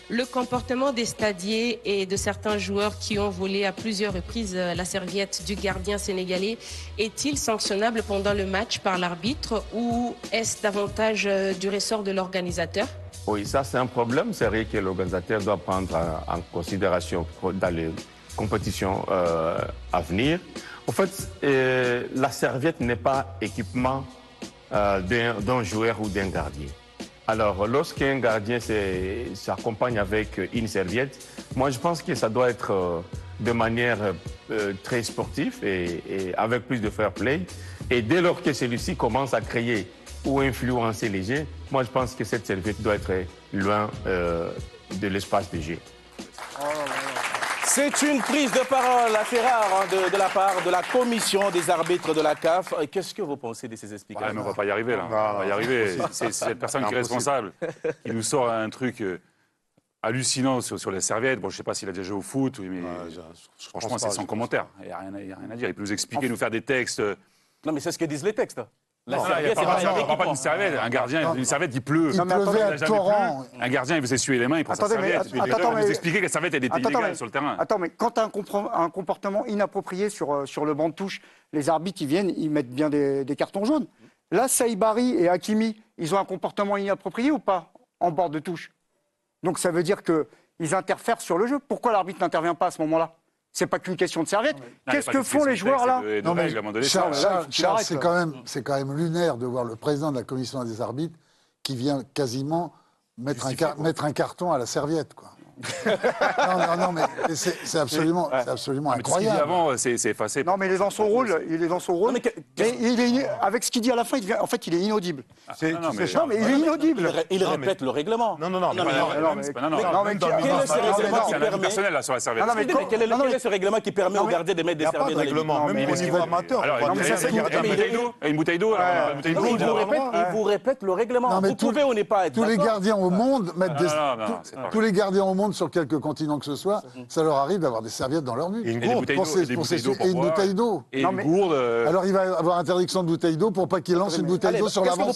Le comportement des stadiers et de certains joueurs qui ont volé à plusieurs reprises la serviette du gardien sénégalais est-il sanctionnable pendant le match par l'arbitre ou est-ce davantage du ressort de l'organisateur? Oui, ça c'est un problème sérieux que l'organisateur doit prendre en considération dans les compétitions à venir. En fait, la serviette n'est pas équipement d'un joueur ou d'un gardien. Alors, lorsqu'un gardien s'accompagne avec une serviette, moi je pense que ça doit être de manière très sportive et avec plus de fair play. Et dès lors que celui-ci commence à créer ou influencer les jeux, moi je pense que cette serviette doit être loin de l'espace de jeu. C'est une prise de parole assez rare de la part de la commission des arbitres de la CAF. Qu'est-ce que vous pensez de ces explications? On ne va pas y arriver, là. On va pas y arriver. C'est cette personne qui est responsable, qui nous sort un truc hallucinant sur les serviettes. Bon, je ne sais pas s'il a déjà joué au foot, mais franchement, c'est sans commentaire. Il n'y a rien à dire. Il peut nous expliquer, nous faire des textes. Non, mais c'est ce que disent les textes. La Non, serviette, c'est pas un on ne parle pas équipement. d'une serviette. Un gardien, une serviette, il pleut. Il pleuvait à torrent. Un gardien, il veut s'essuyer les mains, il prend sa serviette. Il va nous expliquer que la serviette, elle était illégale sur le terrain. Attends, mais quand tu as un comportement inapproprié sur le banc de touche, les arbitres, ils viennent, ils mettent bien des cartons jaunes. Là, Saïbari et Hakimi, ils ont un comportement inapproprié ou pas en bord de touche? Donc ça veut dire qu'ils interfèrent sur le jeu. Pourquoi l'arbitre n'intervient pas à ce moment-là? C'est pas qu'une question de serviette. Qu'est-ce que font les joueurs là? Non, mais Charles, c'est quand même lunaire de voir le président de la commission des arbitres qui vient quasiment mettre un carton à la serviette, quoi. non, mais c'est absolument incroyable. Ce qu'il dit avant, c'est effacé. Non, mais il est dans son rôle. Mais avec ce qu'il dit à la fin, en fait, il est inaudible. Non, mais il est inaudible. Il répète le règlement. quel est ce règlement qui permet aux gardiens de mettre des serviettes dans les buts? Même au niveau amateur. Une bouteille d'eau. Il vous répète le règlement. Vous pouvez ou ne pas être tous les d'accord. gardiens au monde mettent tous les gardiens au monde sur quelque continent que ce soit, ça leur arrive d'avoir des serviettes dans leur but. Et une bouteille d'eau. Et une gourde. Alors il va avoir interdiction de bouteille d'eau pour pas qu'il lance une bouteille d'eau sur l'avant.